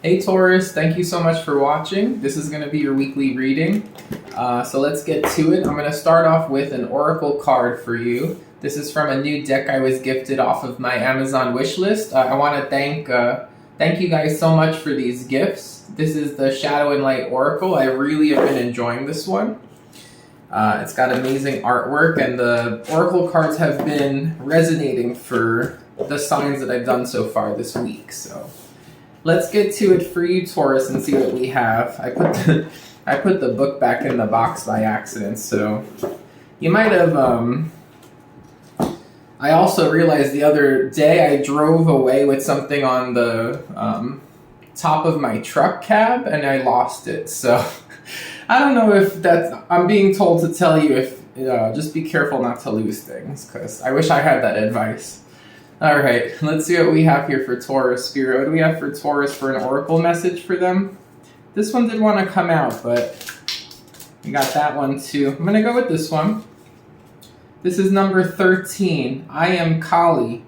Hey Taurus, thank you so much for watching. This is going to be your weekly reading. So let's get to it. I'm going to start off with an oracle card for you. This is from a new deck I was gifted off of my Amazon wishlist. I want to thank you guys so much for these gifts. This is the Shadow and Light Oracle. I really have been enjoying this one. It's got amazing artwork, and the oracle cards have been resonating for the signs that I've done so far this week. So let's get to it for you, Taurus, and see what we have. I put the book back in the box by accident, so you might have. I also realized the other day I drove away with something on the top of my truck cab, and I lost it. So I don't know if that's. I'm being told to tell you if just be careful not to lose things, because I wish I had that advice. All right, let's see what we have here for Taurus. Spirit, what do we have for Taurus for an oracle message for them? This one did want to come out, but we got that one too. I'm going to go with this one. This is number 13. I am Kali.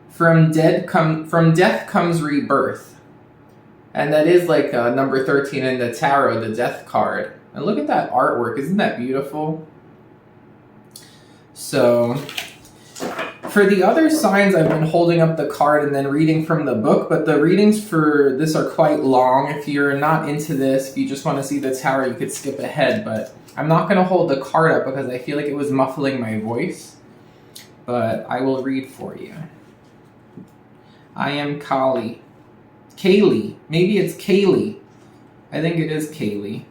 From death comes rebirth. And that is like number 13 in the tarot, the death card. And look at that artwork. Isn't that beautiful? So for the other signs, I've been holding up the card and then reading from the book, but the readings for this are quite long. If you're not into this, if you just want to see the tarot, you could skip ahead, but I'm not going to hold the card up because I feel like it was muffling my voice, but I will read for you. I am Kali. Kaylee. Maybe it's Kaylee. I think it is Kaylee.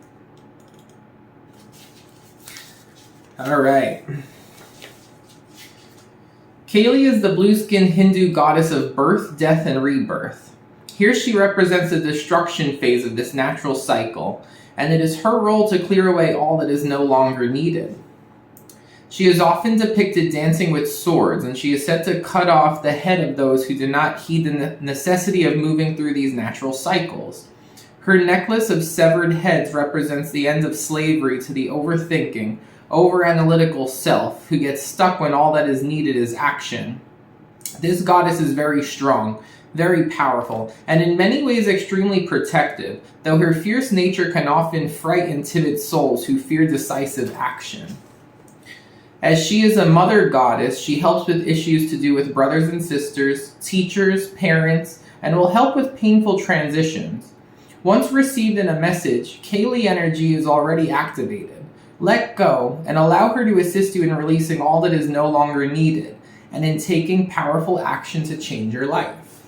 All right. Kali is the blue-skinned Hindu goddess of birth, death, and rebirth. Here she represents the destruction phase of this natural cycle, and it is her role to clear away all that is no longer needed. She is often depicted dancing with swords, and she is said to cut off the head of those who do not heed the necessity of moving through these natural cycles. Her necklace of severed heads represents the end of slavery to the overthinking, over-analytical self who gets stuck when all that is needed is action. This goddess is very strong, very powerful, and in many ways extremely protective, though her fierce nature can often frighten timid souls who fear decisive action. As she is a mother goddess, she helps with issues to do with brothers and sisters, teachers, parents, and will help with painful transitions. Once received in a message, Kali energy is already activated. Let go and allow her to assist you in releasing all that is no longer needed and in taking powerful action to change your life.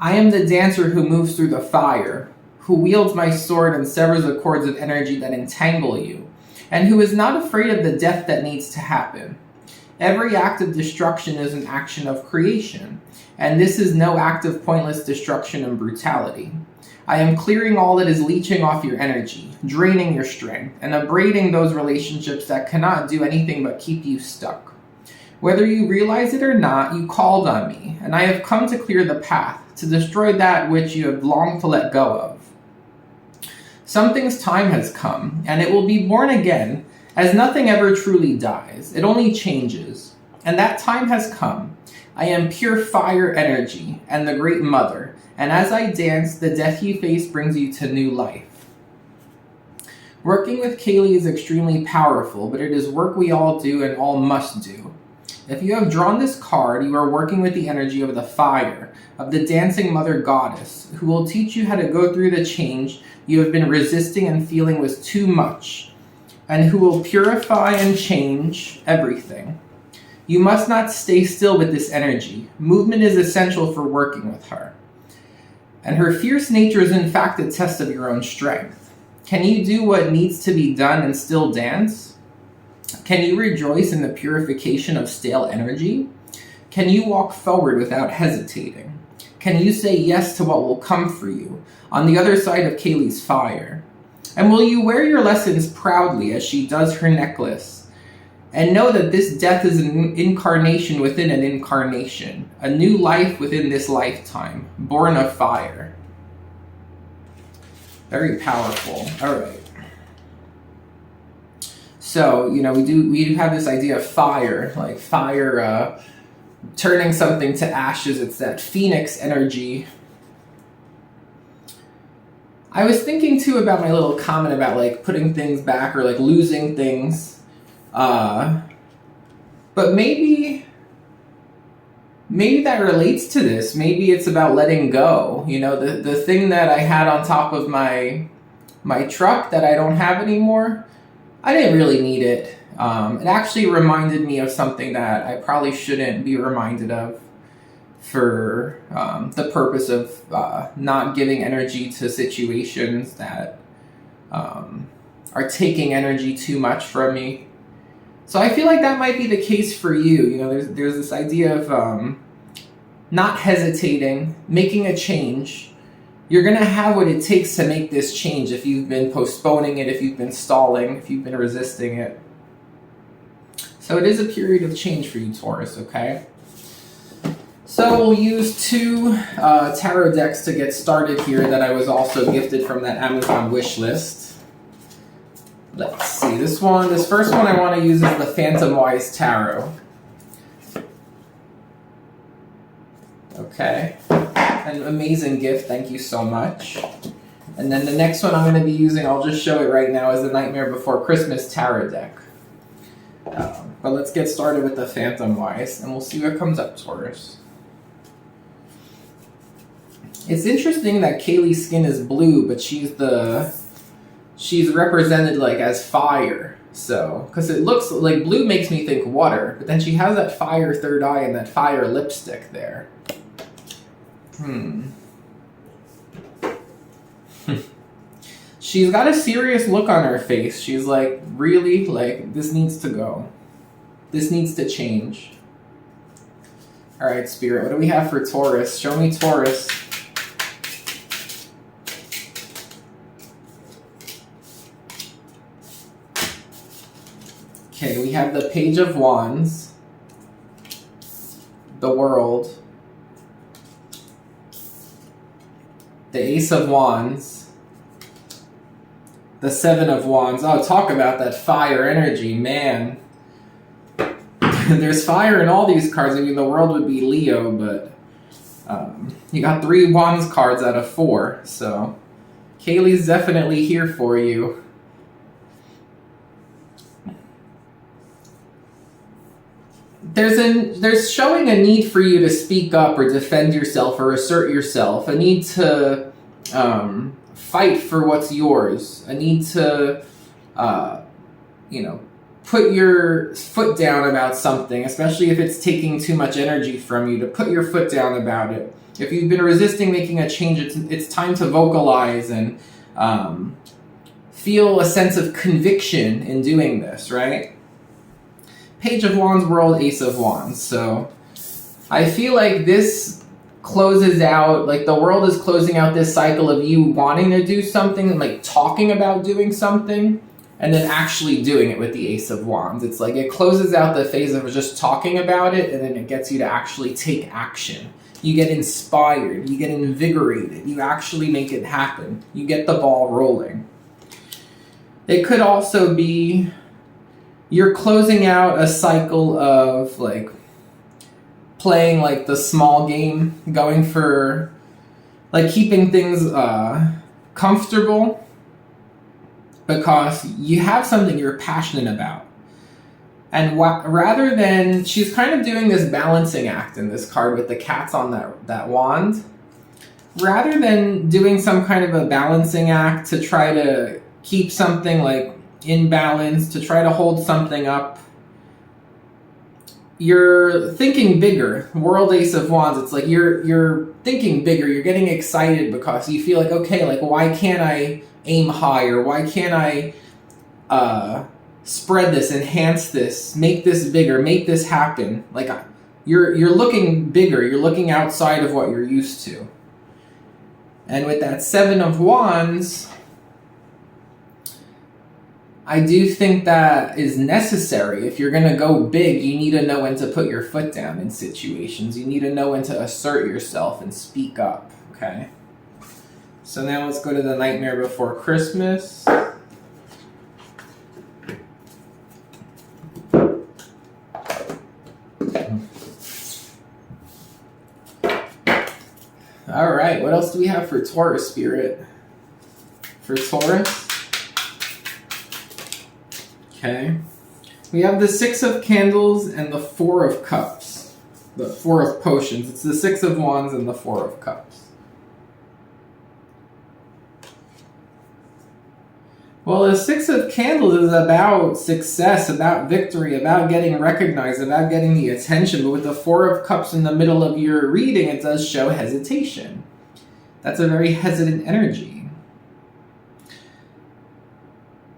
I am the dancer who moves through the fire, who wields my sword and severs the cords of energy that entangle you, and who is not afraid of the death that needs to happen. Every act of destruction is an action of creation, and this is no act of pointless destruction and brutality. I am clearing all that is leeching off your energy, draining your strength, and abrading those relationships that cannot do anything but keep you stuck. Whether you realize it or not, you called on me, and I have come to clear the path, to destroy that which you have longed to let go of. Something's time has come, and it will be born again, as nothing ever truly dies. It only changes. And that time has come. I am pure fire energy, and the Great Mother, and as I dance, the death you face brings you to new life. Working with Kali is extremely powerful, but it is work we all do and all must do. If you have drawn this card, you are working with the energy of the fire, of the dancing mother goddess, who will teach you how to go through the change you have been resisting and feeling was too much, and who will purify and change everything. You must not stay still with this energy. Movement is essential for working with her. And her fierce nature is in fact a test of your own strength. Can you do what needs to be done and still dance? Can you rejoice in the purification of stale energy? Can you walk forward without hesitating? Can you say yes to what will come for you on the other side of Kali's fire? And will you wear your lessons proudly as she does her necklace? And know that this death is an incarnation within an incarnation, a new life within this lifetime, born of fire. Very powerful. All right. So, we do have this idea of fire, like fire turning something to ashes. It's that phoenix energy. I was thinking too about my little comment about like putting things back or like losing things. But maybe that relates to this. Maybe it's about letting go. You know, the thing that I had on top of my truck that I don't have anymore, I didn't really need it. It actually reminded me of something that I probably shouldn't be reminded of, for the purpose of not giving energy to situations that are taking energy too much from me. So I feel like that might be the case for you. You know, there's this idea of not hesitating, making a change. You're going to have what it takes to make this change if you've been postponing it, if you've been stalling, if you've been resisting it. So it is a period of change for you, Taurus, okay? So we'll use 2 tarot decks to get started here that I was also gifted from that Amazon wish list. Let's see, this first one I want to use is the Phantom Wise Tarot. Okay, an amazing gift, thank you so much. And then the next one I'm going to be using, I'll just show it right now, is the Nightmare Before Christmas Tarot deck. But let's get started with the Phantom Wise, and we'll see what comes up, Taurus. It's interesting that Kaylee's skin is blue, but she's represented like as fire. So, because it looks like blue makes me think water, but then she has that fire third eye and that fire lipstick there. She's got a serious look on her face. She's like, really? Like, this needs to go. This needs to change. All right, Spirit, what do we have for Taurus? Show me Taurus. Okay, we have the Page of Wands, the World, the Ace of Wands, the Seven of Wands. Oh, talk about that fire energy, man. There's fire in all these cards. I mean, the World would be Leo, but you got 3 Wands cards out of 4, so Kaylee's definitely here for you. There's showing a need for you to speak up or defend yourself or assert yourself, a need to fight for what's yours, a need to put your foot down about something, especially if it's taking too much energy from you, to put your foot down about it. If you've been resisting making a change, it's time to vocalize and feel a sense of conviction in doing this, right? Page of Wands, World, Ace of Wands. So I feel like this closes out, like the World is closing out this cycle of you wanting to do something, like talking about doing something, and then actually doing it with the Ace of Wands. It's like it closes out the phase of just talking about it, and then it gets you to actually take action. You get inspired, you get invigorated, you actually make it happen. You get the ball rolling. It could also be you're closing out a cycle of like playing like the small game, going for like keeping things comfortable, because you have something you're passionate about. And rather than, she's kind of doing this balancing act in this card with the cats on that wand. Rather than doing some kind of a balancing act to try to keep something like in balance, to try to hold something up, you're thinking bigger. World, Ace of Wands, it's like you're thinking bigger, you're getting excited because you feel like, okay, like why can't I aim higher? Why can't I spread this, enhance this, make this bigger, make this happen? Like you're looking bigger, you're looking outside of what you're used to. And with that Seven of Wands, I do think that is necessary. If you're going to go big, you need to know when to put your foot down in situations. You need to know when to assert yourself and speak up, okay? So now let's go to the Nightmare Before Christmas. All right, what else do we have for Taurus, Spirit? for Taurus. Okay. We have the Six of Candles and the Four of Cups. The Four of Potions. It's the Six of Wands and the Four of Cups. Well, the Six of Candles is about success, about victory, about getting recognized, about getting the attention. But with the Four of Cups in the middle of your reading, it does show hesitation. That's a very hesitant energy.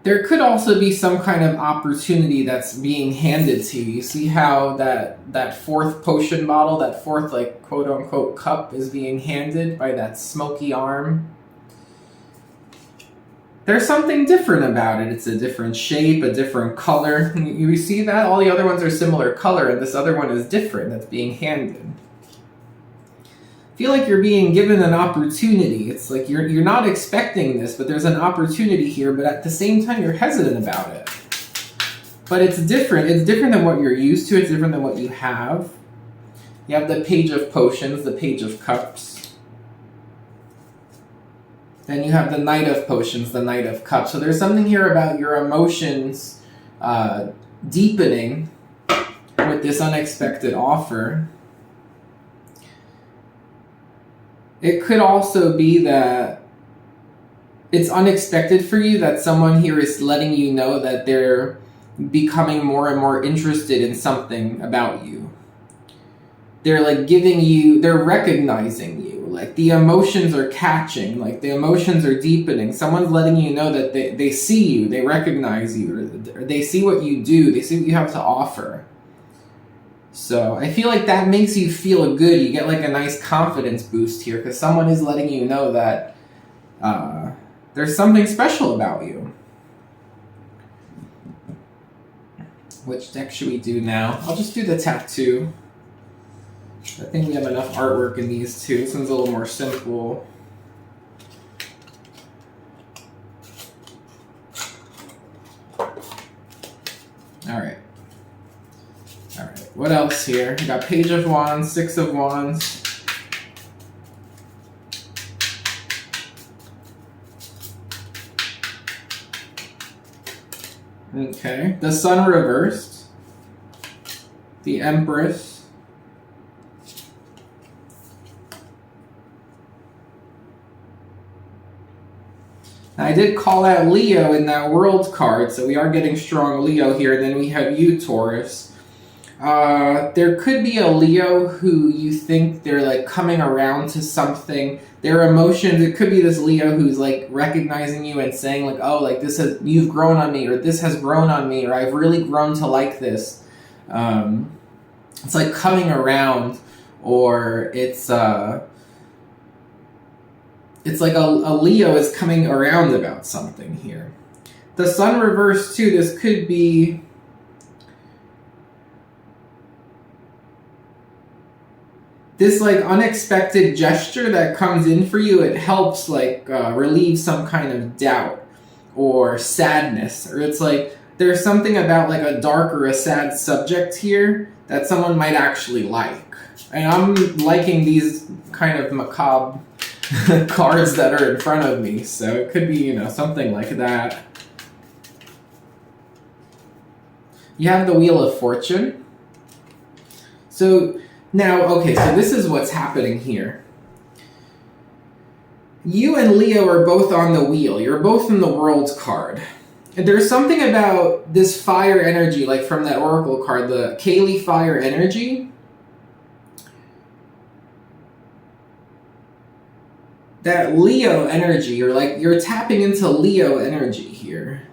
There could also be some kind of opportunity that's being handed to you. You see how that fourth potion bottle, that fourth, like, quote-unquote cup is being handed by that smoky arm? There's something different about it. It's a different shape, a different color. You see that? All the other ones are similar color, and this other one is different that's being handed. I feel like you're being given an opportunity. It's like you're not expecting this, but there's an opportunity here, but at the same time you're hesitant about it. But it's different. It's different than what you're used to. It's different than what you have. You have the Page of Potions, the Page of Cups. Then you have the Knight of Potions, the Knight of Cups. So there's something here about your emotions deepening with this unexpected offer. It could also be that it's unexpected for you that someone here is letting you know that they're becoming more and more interested in something about you. They're like giving you, they're recognizing you. Like the emotions are catching, like the emotions are deepening. Someone's letting you know that they see you, they recognize you, or they see what you do, they see what you have to offer. So I feel like that makes you feel good. You get like a nice confidence boost here because someone is letting you know that there's something special about you. Which deck should we do now? I'll just do the tattoo. I think we have enough artwork in these two. This one's a little more simple. Alright. Alright, what else here? We got Page of Wands, Six of Wands. Okay, the Sun reversed. The Empress. I did call out Leo in that World card, so we are getting strong Leo here. And then we have you, Taurus. There could be a Leo who you think they're like coming around to something. Their emotions, it could be this Leo who's like recognizing you and saying like, oh, like you've grown on me, or this has grown on me, or I've really grown to like this. It's like coming around, or it's like a Leo is coming around about something here. The Sun reversed too, this could be this like unexpected gesture that comes in for you. It helps like relieve some kind of doubt or sadness, or it's like there's something about like a dark or a sad subject here that someone might actually like. And I'm liking these kind of macabre cards that are in front of me, so it could be, you know, something like that. You have the Wheel of Fortune. So now, okay, so this is what's happening here. You and Leo are both on the wheel. You're both in the World card. And there's something about this fire energy, like from that Oracle card, the Kaylee fire energy. That Leo energy, or like you're tapping into Leo energy here.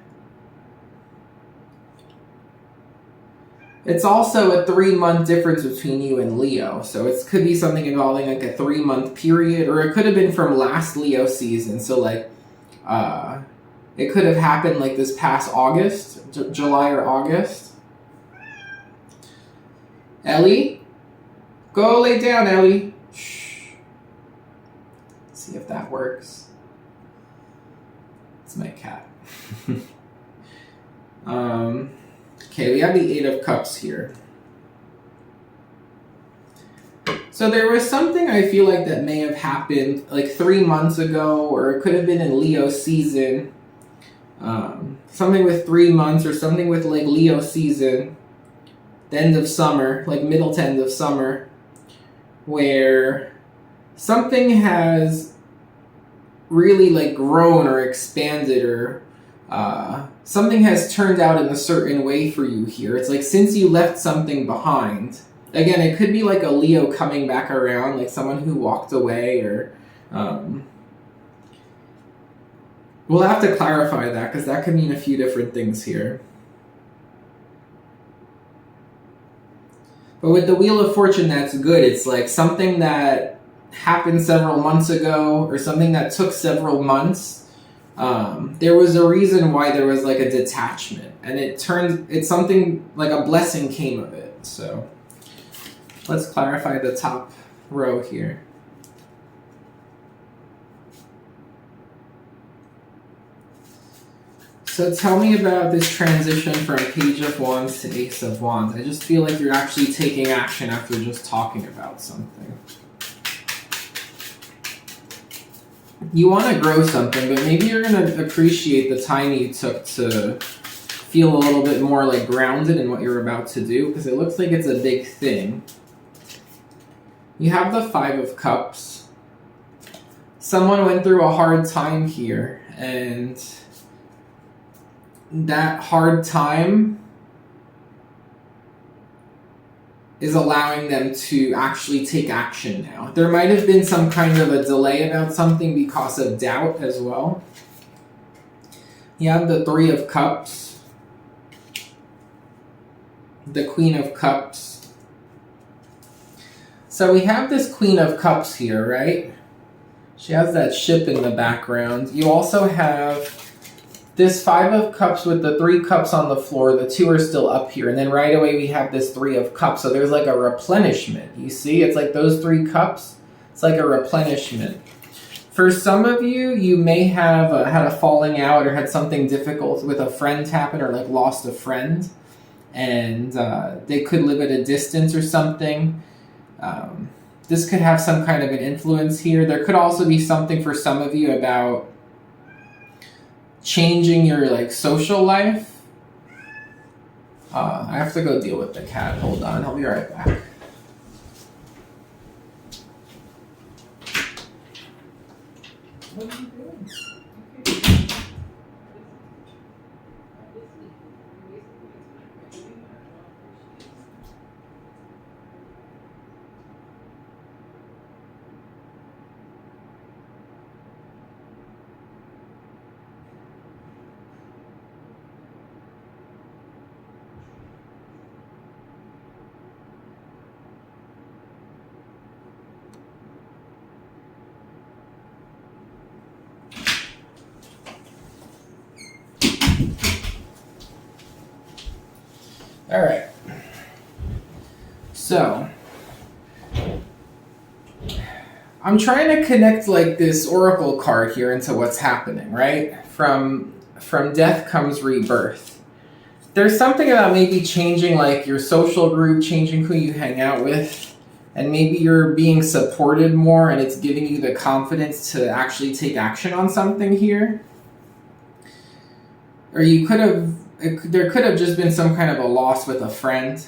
It's also a 3-month difference between you and Leo, so it could be something involving like a 3-month period, or it could have been from last Leo season. So like, it could have happened like this past August, July or August. Ellie, go lay down, Ellie. Shh. See if that works. It's my cat. Okay, we have the Eight of Cups here. So there was something I feel like that may have happened like 3 months ago, or it could have been in Leo season. Something with 3 months, or something with like Leo season, the end of summer, like middle to end of summer, where something has really like grown or expanded, or something has turned out in a certain way for you here. It's like since you left something behind. Again, it could be like a Leo coming back around, like someone who walked away, or we'll have to clarify that because that could mean a few different things here. But with the Wheel of Fortune, that's good. It's like something that happened several months ago, or something that took several months. There was a reason why there was like a detachment, and it's something like a blessing came of it. So let's clarify the top row here. So tell me about this transition from Page of Wands to Ace of Wands. I just feel like you're actually taking action after just talking about something. You want to grow something, but maybe you're going to appreciate the time you took to feel a little bit more like grounded in what you're about to do, because it looks like it's a big thing. You have the Five of Cups. Someone went through a hard time here, and that hard time is allowing them to actually take action now. There might have been some kind of a delay about something because of doubt as well. You have the Three of Cups, the Queen of Cups. So we have this Queen of Cups here, right? She has that ship in the background. You also have this Five of Cups with the 3 cups on the floor. The 2 are still up here. And then right away we have this 3 of Cups. So there's like a replenishment. You see? It's like those 3 cups. It's like a replenishment. For some of you, you may have had a falling out or had something difficult with a friend happen, or like lost a friend. And they could live at a distance or something. This could have some kind of an influence here. There could also be something for some of you about changing your like social life. I have to go deal with the cat. Hold on, I'll be right back. What are you doing? All right. So I'm trying to connect like this oracle card here into what's happening, right? From death comes rebirth. There's something about maybe changing like your social group, changing who you hang out with, and maybe you're being supported more, and it's giving you the confidence to actually take action on something here. Or there could have just been some kind of a loss with a friend.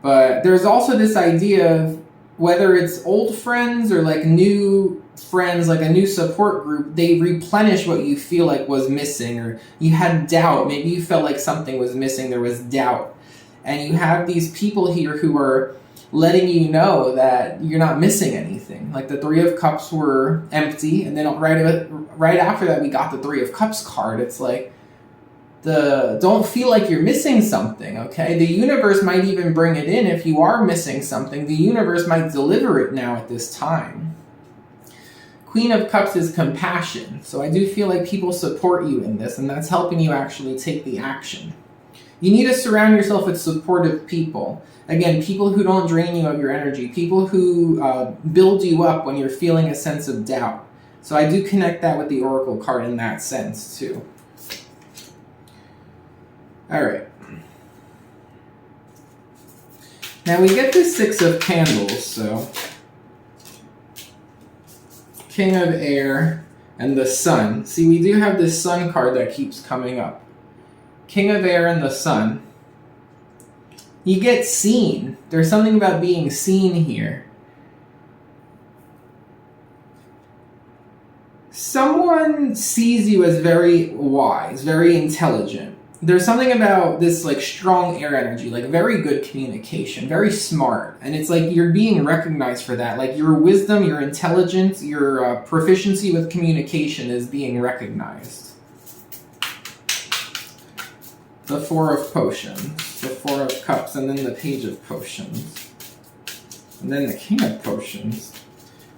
But there's also this idea of whether it's old friends or like new friends, like a new support group, they replenish what you feel like was missing, or you had doubt. Maybe you felt like something was missing, there was doubt. And you have these people here who are letting you know that you're not missing anything. Like the Three of Cups were empty, and then right after that we got the Three of Cups card. It's like, don't feel like you're missing something, okay? The universe might even bring it in if you are missing something. The universe might deliver it now at this time. Queen of Cups is compassion. So I do feel like people support you in this, and that's helping you actually take the action. You need to surround yourself with supportive people. Again, people who don't drain you of your energy. People who build you up when you're feeling a sense of doubt. So I do connect that with the Oracle card in that sense too. All right. Now we get the Six of Candles, so King of Air, and the Sun. See, we do have this Sun card that keeps coming up. King of Air and the Sun. You get seen. There's something about being seen here. Someone sees you as very wise, very intelligent. There's something about this like strong air energy, like very good communication, very smart. And it's like you're being recognized for that. Like your wisdom, your intelligence, your proficiency with communication is being recognized. The Four of Potions, the Four of Cups, and then the Page of Potions. And then the King of Potions.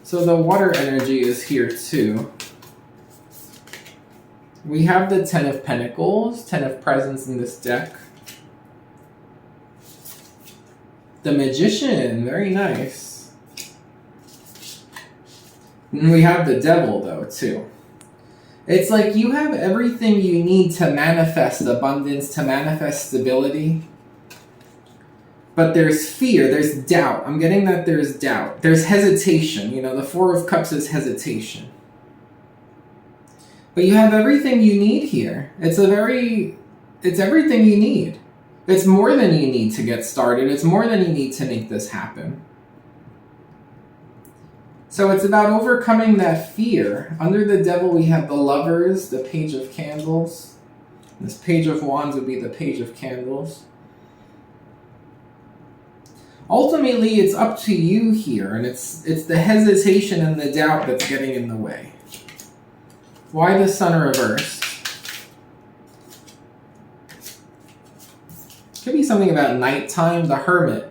So the water energy is here too. We have the Ten of Pentacles, Ten of Presents in this deck. The Magician, very nice. And we have the Devil though too. It's like you have everything you need to manifest abundance, to manifest stability. But there's fear, there's doubt. I'm getting that there's doubt. There's hesitation. You know, the Four of Cups is hesitation. But you have everything you need here. It's everything you need. It's more than you need to get started. It's more than you need to make this happen. So it's about overcoming that fear. Under the Devil, we have the Lovers, the Page of Candles. This Page of Wands would be the Page of Candles. Ultimately, it's up to you here, and it's the hesitation and the doubt that's getting in the way. Why the Sun reversed? Could be something about nighttime, the Hermit.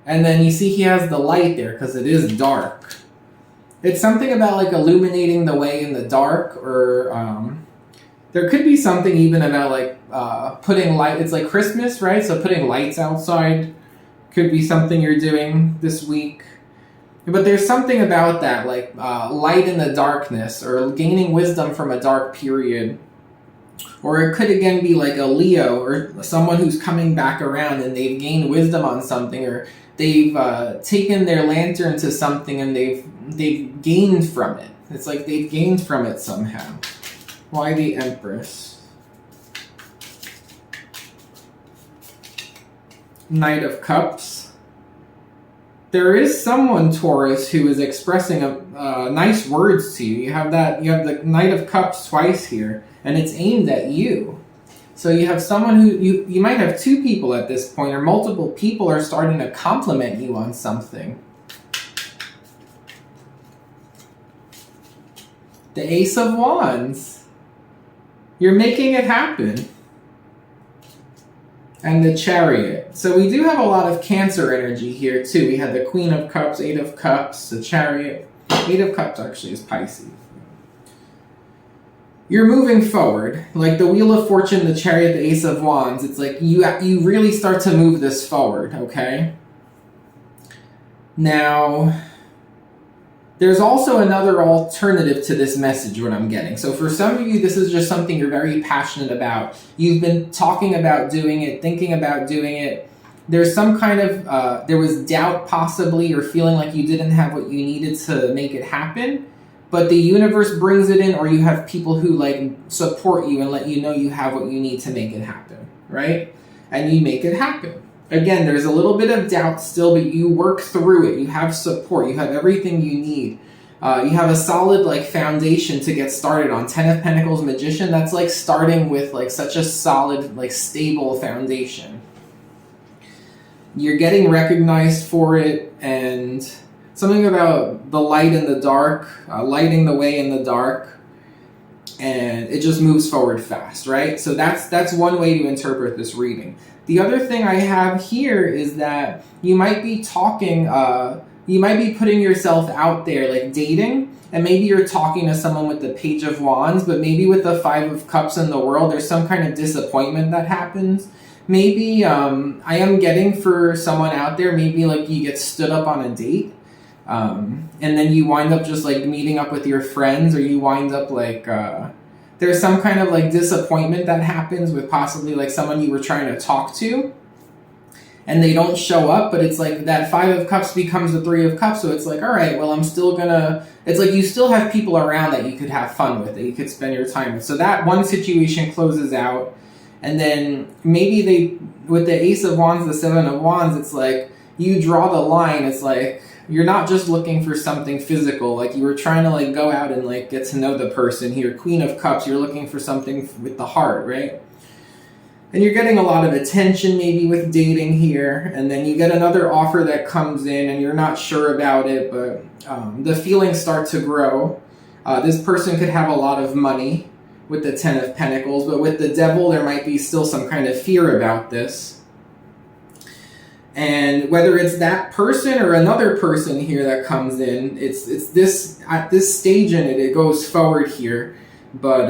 And then you see he has the light there because it is dark. It's something about like illuminating the way in the dark, or there could be something even about like putting light. It's like Christmas, right? So putting lights outside could be something you're doing this week. But there's something about that, like light in the darkness, or gaining wisdom from a dark period. Or it could again be like a Leo, or someone who's coming back around and they've gained wisdom on something, or they've taken their lantern to something and they've gained from it. It's like they've gained from it somehow. Why the Empress? Knight of Cups. There is someone, Taurus, who is expressing nice words to you. You have the Knight of Cups twice here, and it's aimed at you. So you have someone who, you might have two people at this point, or multiple people are starting to compliment you on something. The Ace of Wands. You're making it happen. And the Chariot. So we do have a lot of Cancer energy here too. We had the Queen of Cups, Eight of Cups, the Chariot. Eight of Cups actually is Pisces. You're moving forward. Like the Wheel of Fortune, the Chariot, the Ace of Wands. It's like you really start to move this forward, okay? Now, there's also another alternative to this message, what I'm getting. So for some of you, this is just something you're very passionate about. You've been talking about doing it, thinking about doing it. There's some kind of, there was doubt possibly, or feeling like you didn't have what you needed to make it happen. But the universe brings it in, or you have people who like support you and let you know you have what you need to make it happen, right? And you make it happen. Again, there's a little bit of doubt still, but you work through it. You have support. You have everything you need. You have a solid like foundation to get started on. Ten of Pentacles, Magician. That's like starting with like such a solid, like stable foundation. You're getting recognized for it, and something about the light in the dark, lighting the way in the dark, and it just moves forward fast, right? So that's one way to interpret this reading. The other thing I have here is that you might be talking, you might be putting yourself out there, like dating, and maybe you're talking to someone with the Page of Wands, but maybe with the Five of Cups in the world, there's some kind of disappointment that happens. Maybe, I am getting for someone out there, maybe like you get stood up on a date, and then you wind up just like meeting up with your friends, or you wind up like, there's some kind of like disappointment that happens with possibly like someone you were trying to talk to. and they don't show up, but it's like that 5 of Cups becomes the 3 of Cups, so it's like, all right, well, I'm still gonna, it's like you still have people around that you could have fun with, that you could spend your time with. So that one situation closes out, and then maybe they, with the Ace of Wands, the 7 of Wands, it's like you draw the line. It's like you're not just looking for something physical, like you were trying to like go out and like get to know the person here. Queen of Cups, you're looking for something with the heart, right? And you're getting a lot of attention maybe with dating here, and then you get another offer that comes in and you're not sure about it, but the feelings start to grow. This person could have a lot of money with the 10 of Pentacles, but with the Devil there might be still some kind of fear about this. And whether it's that person or another person here that comes in, it's this, at this stage in it, it goes forward here. But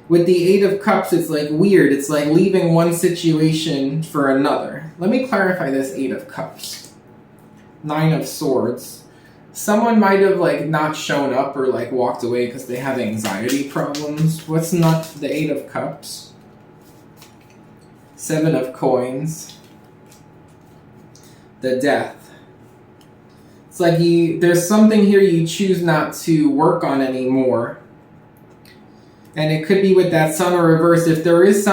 with the 8 of Cups, it's like weird. It's like leaving one situation for another. Let me clarify this 8 of Cups. 9 of Swords. Someone might have like not shown up or like walked away because they have anxiety problems. What's not the 8 of Cups? 7 of Coins. The Death. It's like there's something here you choose not to work on anymore. And it could be with that Sun or reverse. If there is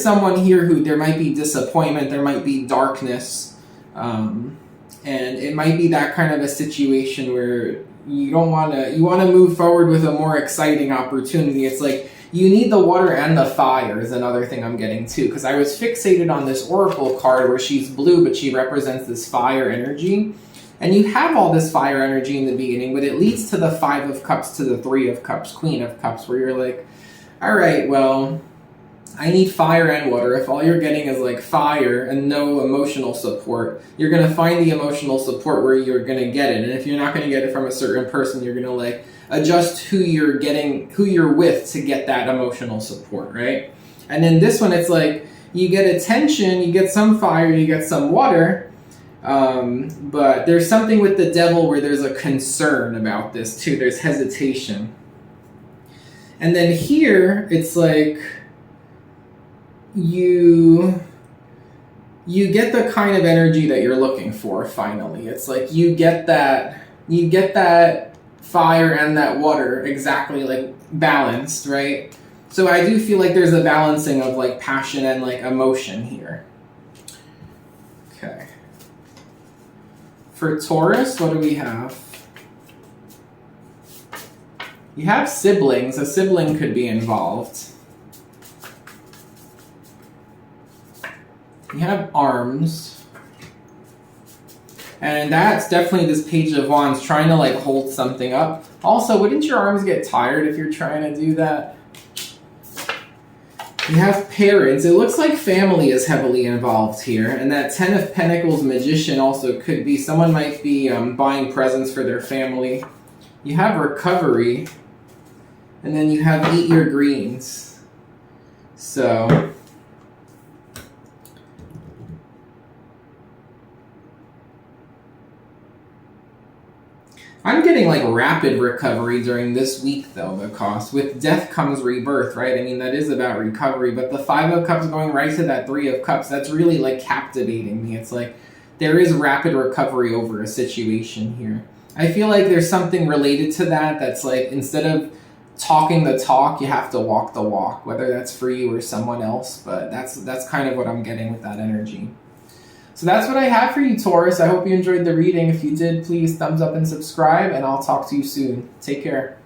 someone here who there might be disappointment, there might be darkness, and it might be that kind of a situation where you want to move forward with a more exciting opportunity. It's like you need the water and the fire is another thing I'm getting too, because I was fixated on this Oracle card where she's blue, but she represents this fire energy. And you have all this fire energy in the beginning, but it leads to the 5 of Cups, to the 3 of Cups, Queen of Cups, where you're like, all right, well, I need fire and water. If all you're getting is like fire and no emotional support, you're going to find the emotional support where you're going to get it. And if you're not going to get it from a certain person, you're going to like adjust who you're with to get that emotional support, right? And then this one, it's like you get attention, you get some fire, you get some water. But there's something with the Devil where there's a concern about this too. There's hesitation. And then here, it's like you get the kind of energy that you're looking for finally. It's like you get that fire and that water exactly like balanced, right? So I do feel like there's a balancing of like passion and like emotion here. Okay. For Taurus, what do we have? You have siblings. A sibling could be involved. You have arms. And that's definitely this Page of Wands trying to like hold something up. Also, wouldn't your arms get tired if you're trying to do that? You have parents. It looks like family is heavily involved here. And that 10 of Pentacles Magician also could be, someone might be buying presents for their family. You have recovery. And then you have eat your greens. So I'm getting like rapid recovery during this week though, because with death comes rebirth, right? I mean, that is about recovery, but the 5 of Cups going right to that 3 of Cups, that's really like captivating me. It's like there is rapid recovery over a situation here. I feel like there's something related to that that's like, instead of talking the talk, you have to walk the walk, whether that's for you or someone else, but that's kind of what I'm getting with that energy. So that's what I have for you, Taurus. I hope you enjoyed the reading. If you did, please thumbs up and subscribe, and I'll talk to you soon. Take care.